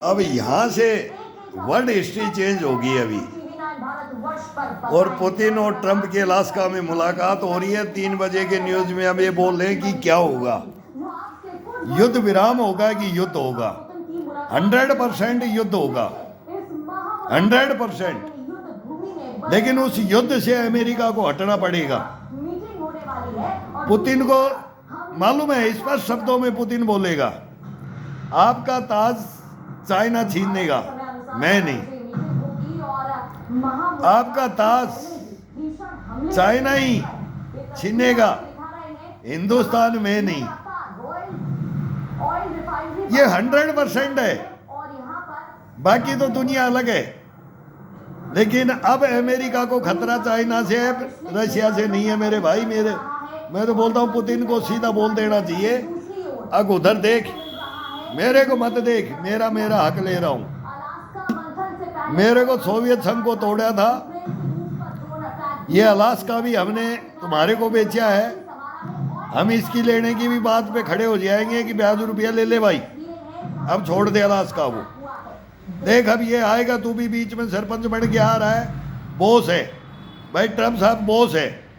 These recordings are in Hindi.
अब यहाँ से वर्ल्ड हिस्ट्री चेंज होगी अभी। और पुतिन और ट्रंप के अलास्का में मुलाकात हो रही है 3 बजे के न्यूज में। अब ये बोल रहे हैं कि क्या होगा, युद्ध विराम होगा कि युद्ध होगा। 100% युद्ध होगा, 100%। लेकिन उस युद्ध से अमेरिका को हटना पड़ेगा। पुतिन को मालूम है, स्पष्ट शब्दों में पुतिन बोलेगा, आपका ताज चाइना छीन लेगा, मैं नहीं। आपका ताज चाइना ही छीनेगा, हिंदुस्तान में नहीं। ये 100% है। बाकी तो दुनिया अलग है। लेकिन अब अमेरिका को खतरा चाइना से है, रशिया से नहीं है मेरे भाई। मैं तो बोलता हूँ पुतिन को सीधा बोल देना चाहिए, अब उधर देख, मेरे को मत देख, मेरा हक ले रहा हूँ। मेरे को सोवियत संघ को तोड़ा था, ये अलास्का भी हमने तुम्हारे को बेचा है। हम इसकी लेने की भी बात पे खड़े हो जाएंगे कि ब्याज रुपया ले ले भाई, अब छोड़ दे अलास्का वो। देख अब ये आएगा, तू भी बीच में सरपंच बन के आ रहा है, बॉस है भाई, ट्रम्प साहब बॉस है।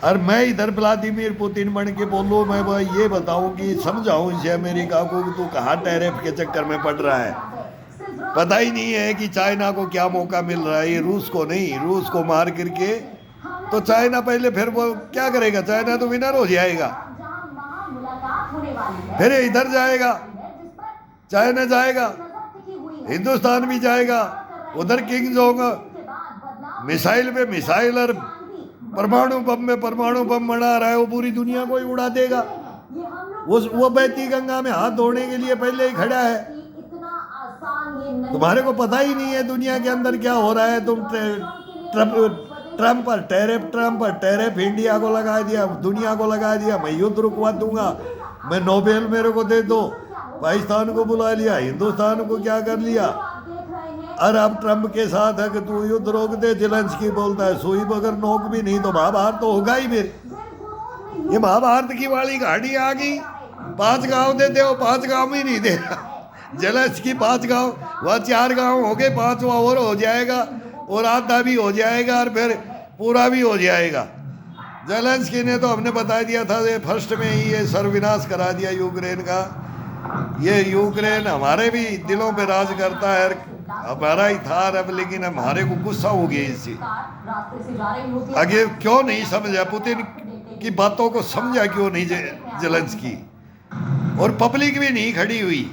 और मैं इधर व्लादिमीर पुतिन बन के बोलूँ, मैं भाई ये बताऊँ कि समझाऊँ इसे अमेरिका को कि तू कहाँ टैरिफ के चक्कर में पड़ रहा है। पता ही नहीं है कि चाइना को क्या मौका मिल रहा है। ये रूस को नहीं, रूस को मार करके तो चाइना पहले, फिर वो क्या करेगा, चाइना तो विनर हो जाएगा, फिर इधर जाएगा, चाइना जाएगा, हिंदुस्तान भी जाएगा, उधर किंग्स होगा, मिसाइल पे मिसाइल और परमाणु बम में परमाणु बम बना रहा है, वो पूरी दुनिया को ही उड़ा देगा। वो बहती गंगा में हाथ धोने के लिए पहले ही खड़ा है। तुम्हारे को पता ही नहीं है दुनिया के अंदर क्या हो रहा है। तुम ट्रम्प पर टैरिफ इंडिया को लगा दिया, दुनिया को लगा दिया, मैं युद्ध रुकवा दूंगा, मैं नोबेल मेरे को दे दो, पाकिस्तान को बुला लिया, हिंदुस्तान को क्या कर लिया। और अब ट्रम्प के साथ है कि तू युद्ध रोक दे, जेलेंस्की बोलता है सुई बगैर नोक भी नहीं, तो महाभारत तो होगा ही। फिर ये महाभारत की वाली कहानी आ गई। 5 गांव देते हो, 5 गांव ही नहीं दे रहा जेलेंस्की। 5 गांव, वह 4 गांव हो गए, 5वां और हो जाएगा, और आधा भी हो जाएगा, और फिर पूरा भी हो जाएगा। जेलेंस्की ने तो हमने बता दिया था, ये फर्स्ट में ही ये सर्वविनाश करा दिया यूक्रेन का। ये यूक्रेन हमारे भी दिलों पे राज करता है, हमारा ही था अब, लेकिन हमारे को गुस्सा हो गया इससे। आगे क्यों नहीं समझा, पुतिन की बातों को समझा क्यों नहीं जेलेंस्की। और पब्लिक भी नहीं खड़ी हुई,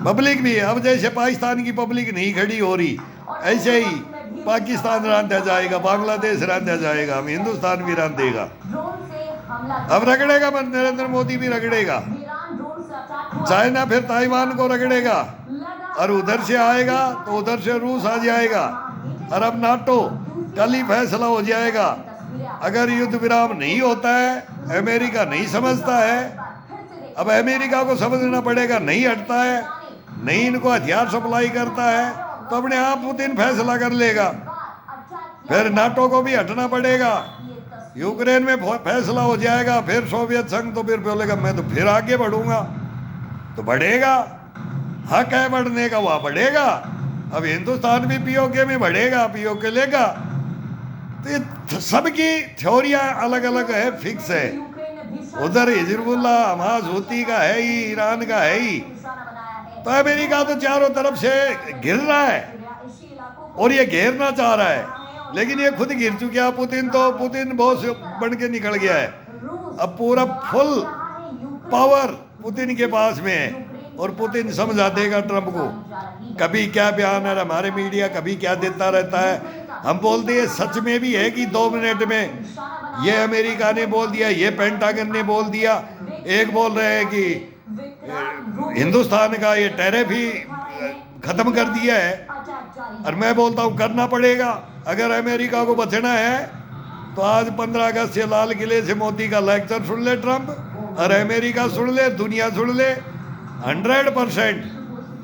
पब्लिक भी अब जैसे पाकिस्तान की पब्लिक नहीं खड़ी हो रही, ऐसे ही पाकिस्तान रांधा जाएगा, बांग्लादेश रांधा जाएगा, हम हिंदुस्तान भी रांधेगा। अब रगड़ेगा, नरेंद्र मोदी भी रगड़ेगा, चाइना फिर ताइवान को रगड़ेगा, और उधर से आएगा तो उधर से रूस आ जाएगा, और अब नाटो, कल ही फैसला हो जाएगा। अगर युद्ध विराम नहीं होता है, अमेरिका नहीं समझता है, अब अमेरिका को समझना पड़ेगा, नहीं हटता है, नहीं इनको हथियार सप्लाई करता है, तो अपने आप पुतिन फैसला कर लेगा। फिर नाटो को भी हटना पड़ेगा, यूक्रेन में फैसला हो जाएगा, फिर सोवियत संघ तो फिर बोलेगा मैं तो फिर आगे बढ़ूंगा, तो बढ़ेगा, हक है बढ़ने का, वह बढ़ेगा। अब हिंदुस्तान भी पीओके में बढ़ेगा, पीओके लेगा। तो ये सबकी थ्योरियां अलग अलग है, फिक्स है। उधर हिजबुल्ला हमास हूती का है ही, ईरान का है ही, तो अमेरिका तो चारों तरफ से घिर रहा है, और ये घेरना चाह रहा है, लेकिन ये खुद घिर चुका। पुतिन बॉस बन के निकल गया है। अब पूरा फुल पावर पुतिन के पास में है, और पुतिन समझा देगा ट्रम्प को। कभी क्या बयान है, हमारे मीडिया कभी क्या देता रहता है। हम बोलते हैं सच में भी है कि 2 मिनट में ये अमेरिका ने बोल दिया, ये पेंटागन ने बोल दिया। एक बोल रहे हैं कि हिंदुस्तान का ये टैरिफ ही खत्म कर दिया है, और मैं बोलता हूँ करना पड़ेगा। अगर अमेरिका को बचना है तो आज 15 अगस्त से लाल किले से मोदी का लेक्चर सुन ले ट्रम्प, और अमेरिका सुन ले, दुनिया सुन ले, 100%।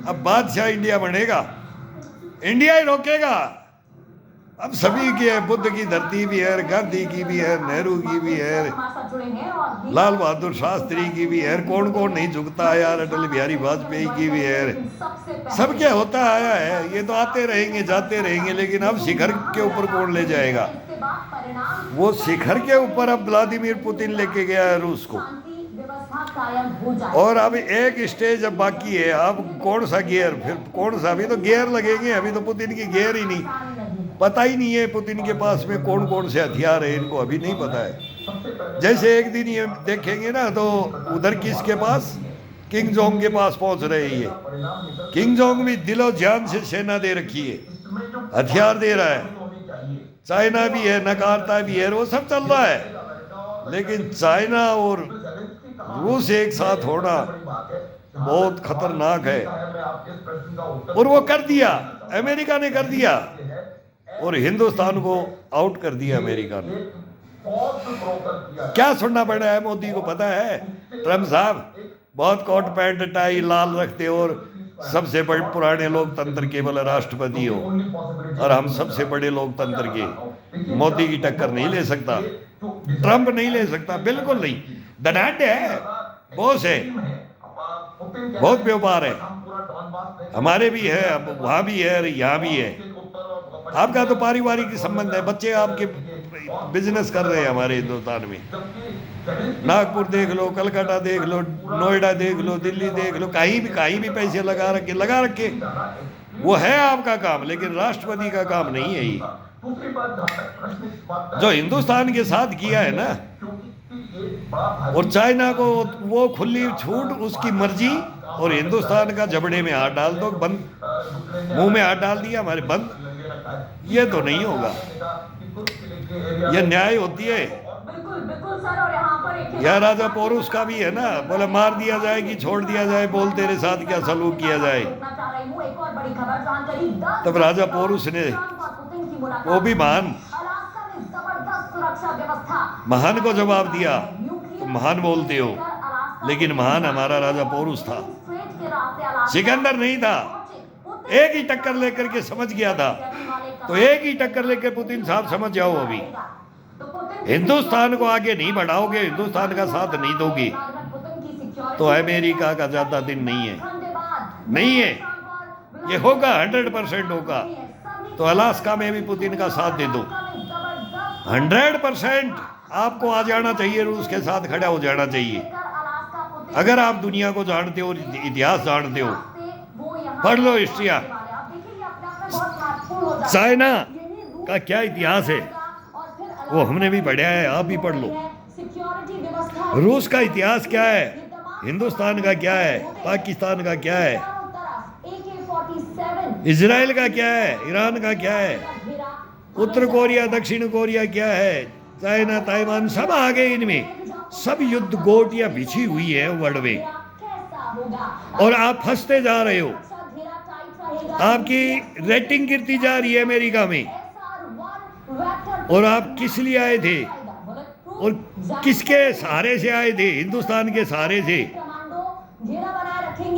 अब बादशाह इंडिया बनेगा, इंडिया ही रोकेगा। अब सभी की है, बुद्ध की धरती भी है, गांधी की भी है, नेहरू की भी है, लाल बहादुर शास्त्री की भी है, कौन कौन नहीं झुकता है यार, अटल बिहारी वाजपेयी की भी है। सब क्या होता आया है, ये तो आते रहेंगे जाते रहेंगे, लेकिन अब शिखर के ऊपर कौन ले जाएगा? वो शिखर के ऊपर अब व्लादिमीर पुतिन लेके गया है रूस को। और अब एक स्टेज अब बाकी है, अब कौन सा गियर, फिर कौन सा, अभी तो गियर लगेंगे, अभी तो पुतिन की गियर ही नहीं, पता ही नहीं है पुतिन के पास में कौन कौन से हथियार है, इनको अभी नहीं पता है। जैसे एक दिन ये देखेंगे ना तो उधर किसके पास, किंग जोंग के पास पहुंच रहे हैं ये। किंग जोंग भी दिलो जान से सेना दे रखी है, हथियार दे रहा है, चाइना भी है, नकारता भी है, वो सब चल रहा है। लेकिन चाइना और रूस एक साथ होना बहुत खतरनाक है, और वो कर दिया, अमेरिका ने कर दिया, और हिंदुस्तान को आउट कर दिया अमेरिका ने। क्या सुनना पड़ा है मोदी को पता है? ट्रम्प साहब बहुत कोट पैंट टाई लाल रखते, और सबसे बड़े पुराने लोकतंत्र के वाला राष्ट्रपति हो, और हम सबसे बड़े लोकतंत्र के, मोदी की टक्कर नहीं ले सकता, ट्रम्प नहीं ले सकता, बिल्कुल नहीं। धनाढ्य है, बॉस है, बहुत व्यापार है, हमारे भी है, अब वहाँ भी है, यहाँ भी है। आपका तो पारिवारिक संबंध है, बच्चे आपके बिजनेस कर रहे हैं हमारे हिंदुस्तान में। नागपुर देख लो, कलकत्ता देख लो, नोएडा देख लो, दिल्ली देख लो, कहीं भी पैसे लगा रखे, वो है आपका काम, लेकिन राष्ट्रपति का काम नहीं है ये। जो हिंदुस्तान के साथ किया है ना, और चाइना को वो खुली छूट, उसकी मर्जी, और हिंदुस्तान का जबड़े में हाथ डाल दो, बंद, मुंह में हाथ डाल दिया हमारे, बंद, ये तो नहीं होगा, ये न्याय होती है। यह राजा पोरुस का भी है ना, बोले मार दिया जाए कि छोड़ दिया जाए, बोल तेरे साथ क्या सलूक किया जाए। तब राजा पोरुस ने, वो भी महान को जवाब दिया, तुम महान बोलते हो, लेकिन महान हमारा राजा पोरुस था, सिकंदर नहीं था। एक ही टक्कर लेकर के समझ गया था, तो एक ही टक्कर लेकर पुतिन साहब समझ जाओ, अभी हिंदुस्तान को आगे नहीं बढ़ाओगे, हिंदुस्तान का साथ नहीं दोगे, तो अमेरिका का ज्यादा दिन नहीं है, नहीं है, ये होगा, 100% होगा। तो अलास्का में भी पुतिन का साथ दे दो, 100% आपको आ जाना चाहिए, रूस के साथ खड़ा हो जाना चाहिए। अगर आप दुनिया को जानते हो, इतिहास जानते हो, पढ़ लो हिस्ट्रिया, चाइना का क्या इतिहास है वो हमने भी पढ़ा है, आप भी पढ़ लो। रूस का इतिहास क्या है, हिंदुस्तान का क्या है, पाकिस्तान का क्या है, इजराइल का क्या है, ईरान का क्या है, उत्तर कोरिया दक्षिण कोरिया क्या है, चाइना ताइवान सब आ गए, इनमें सब युद्ध गोटियां बिछी हुई है वर्ल्ड में, और आप फंसते जा रहे हो। आपकी रेटिंग गिरती जा रही है अमेरिका में, और आप किस लिए आए थे, और किसके सहारे से आए थे? हिंदुस्तान के सहारे से।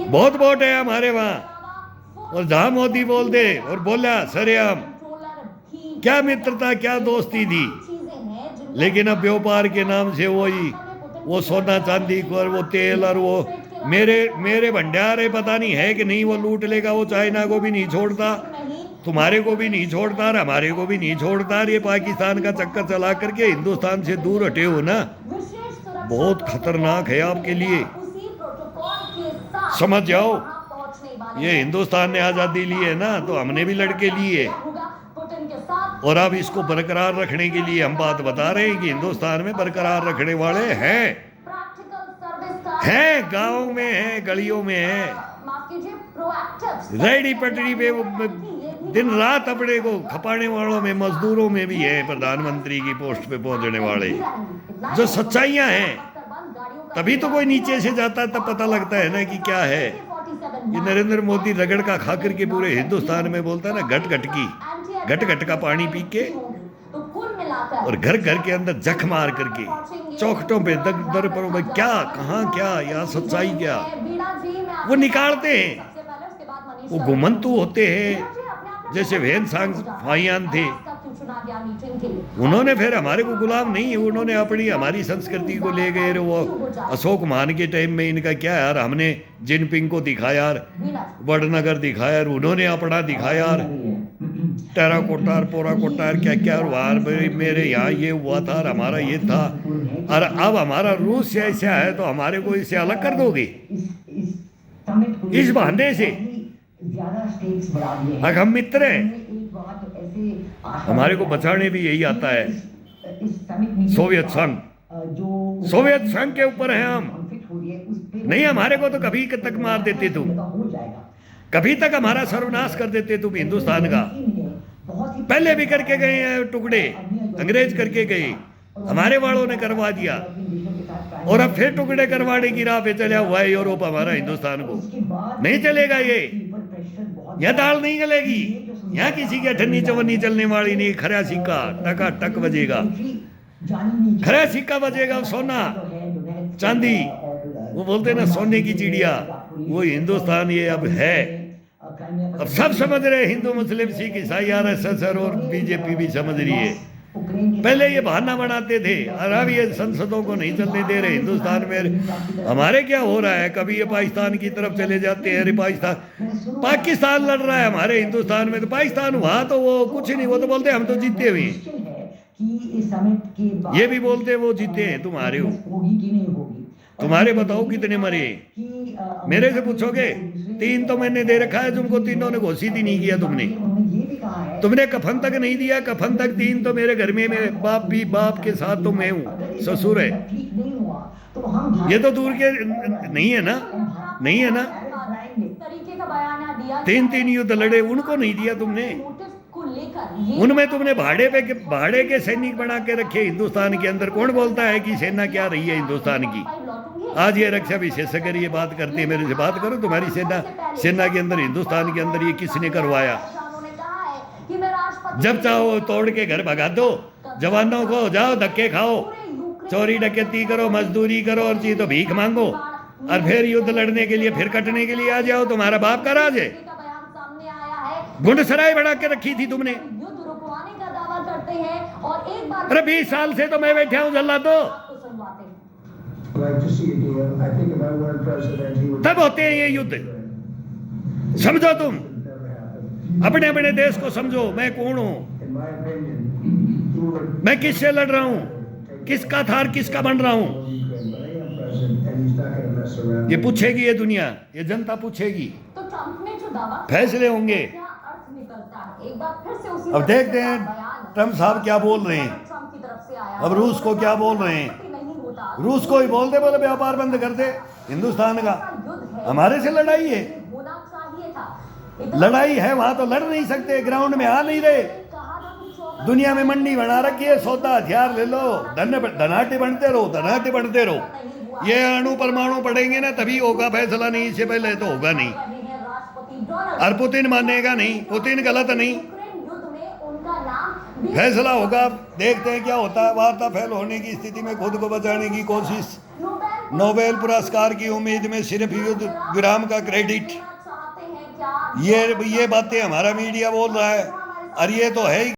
बहुत वोट है हमारे वहां, और जहां मोदी बोल दे और बोला सरेआम, क्या मित्रता क्या दोस्ती थी, लेकिन अब व्यापार के नाम से वो सोना चांदी और वो तेल, और वो मेरे भंडार है, पता नहीं है कि नहीं, वो लूट लेगा। वो चाइना को भी नहीं छोड़ता, तुम्हारे को भी नहीं छोड़ता, और हमारे को भी नहीं छोड़ता। ये पाकिस्तान का चक्कर चला करके हिंदुस्तान से दूर हटे हो ना, बहुत खतरनाक है आपके लिए, समझ जाओ। ये हिंदुस्तान ने आज़ादी ली है ना, तो हमने भी लड़के लिए, और अब इसको बरकरार रखने के लिए हम बात बता रहे हैं कि हिंदुस्तान में बरकरार रखने वाले हैं, गांव में हैं, गलियों में हैं, रेडी पटरी पे दिन रात अपने को खपाने वालों में, मजदूरों में भी है, प्रधानमंत्री की पोस्ट पे पहुंचने वाले, जो सच्चाइयां हैं। तभी तो कोई नीचे से जाता है, तब पता लगता है ना कि क्या है। ये नरेंद्र मोदी रगड़ का खा करके पूरे हिंदुस्तान में बोलता है ना, घट घट का पानी पी के, और घर घर के अंदर जख मार करके, चौखटों पे दर पर में क्या, कहाँ क्या, यहाँ सच्चाई क्या, वो निकालते हैं। वो घुमंतु होते हैं, जैसे वेन सांग फाइयान थे, उन्होंने फिर हमारे को गुलाम नहीं, उन्होंने अपनी हमारी संस्कृति को ले गए। वो अशोक मान के टाइम में इनका क्या यार, हमने जिनपिंग को दिखाया यार, वडनगर दिखाया यार, उन्होंने अपना दिखाया यार, टेराकोटा पोराकोटा यार, क्या क्या वार मेरे यहाँ ये हुआ था और हमारा ये था, और अब हमारा रूस से ऐसा है तो हमारे को इससे अलग कर दोगे इस बहाने से। अगर हम मित्र हैं, हमारे को बचाने भी यही आता है सोवियत संघ, सोवियत संघ के ऊपर है हम नहीं। हमारे को तो कभी तक मार देते तुम, कभी तक हमारा सर्वनाश कर देते तुम हिंदुस्तान का। पहले भी करके गए हैं टुकड़े, अंग्रेज करके गए, हमारे वालों ने करवा दिया, और अब फिर टुकड़े करवाने की राह पे चला हुआ है यूरोप हमारा हिंदुस्तान को। नहीं चलेगा ये, यह दाल नहीं गलेगी, यहाँ किसी की अठन्नी चवन्नी चलने वाली नहीं। खरा सिक्का टका टक बजेगा, खरा सिक्का बजेगा, सोना चांदी, वो बोलते ना सोने की चिड़िया, वो हिंदुस्तान ये अब है। अब सब समझ रहे, हिंदू मुस्लिम सिख ईसाई RSS और बीजेपी भी समझ रही है। पहले ये बहाना बनाते थे, और अब ये संसदों को नहीं चलने दे रहे हिंदुस्तान में। हमारे क्या हो रहा है, कभी ये पाकिस्तान की तरफ चले जाते हैं, अरे पाकिस्तान लड़ रहा है हमारे हिंदुस्तान में, तो पाकिस्तान हुआ तो वो कुछ नहीं, वो तो बोलते हम तो जीते हुए, ये भी बोलते वो जीते हैं, तुम्हारे हो, तुम्हारे बताओ कितने मरे। मेरे से पूछोगे 3 तो मैंने दे रखा है तुमको, तीनों ने घोषित ही नहीं किया तुमने कफन तक नहीं दिया, कफन तक 3 तो मेरे घर में, मेरे बाप भी, बाप के साथ तो मैं हूँ, ससुर है, ये तो दूर के नहीं है ना, नहीं है ना। 3 युद्ध लड़े, उनको नहीं दिया तुमने, उनमें तुमने भाड़े के सैनिक बना के रखे हिंदुस्तान के अंदर। कौन बोलता है कि सेना क्या रही है हिंदुस्तान की? आज ये रक्षा विशेषज्ञ ये बात करते हैं, मेरे से बात करो, तुम्हारी सेना के अंदर, हिंदुस्तान के अंदर ये किसने करवाया? जब चाहो तोड़ के घर भगा दो जवानों को, जाओ धक्के खाओ, चोरी डकैती करो, मजदूरी करो, और चीज तो भीख मांगो, और फिर युद्ध लड़ने के लिए, फिर कटने के लिए आ जाओ। तुम्हारा बाप का राज है, गुंडसराय बढ़ा के रखी थी तुमने। अरे 20 साल से तो मैं बैठा हूँ जल्ला दो, तब होते हैं ये युद्ध। समझो तुम, अपने अपने देश को समझो, मैं कौन हूं, मैं किससे लड़ रहा हूं, किसका थार किसका बन रहा हूं, ये पूछेगी ये दुनिया, ये जनता पूछेगी, तो ट्रंप ने जो दावा फैसले होंगे। एक बार फिर से उसी अब देखते हैं ट्रंप साहब क्या बोल रहे हैं, ट्रंप की तरफ से आया, अब रूस को क्या बोल रहे हैं, रूस को ही बोल दे, बोले व्यापार बंद कर दे हिंदुस्तान का, हमारे से लड़ाई है, लड़ाई है वहां तो लड़ नहीं सकते, ग्राउंड में आ नहीं रहे। दुनिया में मंडी बना रखी है, सौदा हथियार ले लो, धनाटे बनते रहो, धनाटे बनते रहो। ये अणु परमाणु पढ़ेंगे ना तभी होगा फैसला, नहीं इससे पहले तो होगा नहीं। और पुतिन मानेगा नहीं, पुतिन गलत नहीं, फैसला होगा। देखते हैं क्या होता है। वार्ता फेल होने की स्थिति में खुद को बचाने की कोशिश, नोबेल पुरस्कार की उम्मीद में सिर्फ युद्ध विराम का क्रेडिट, ये बातें हमारा मीडिया बोल रहा है, और ये तो है ही।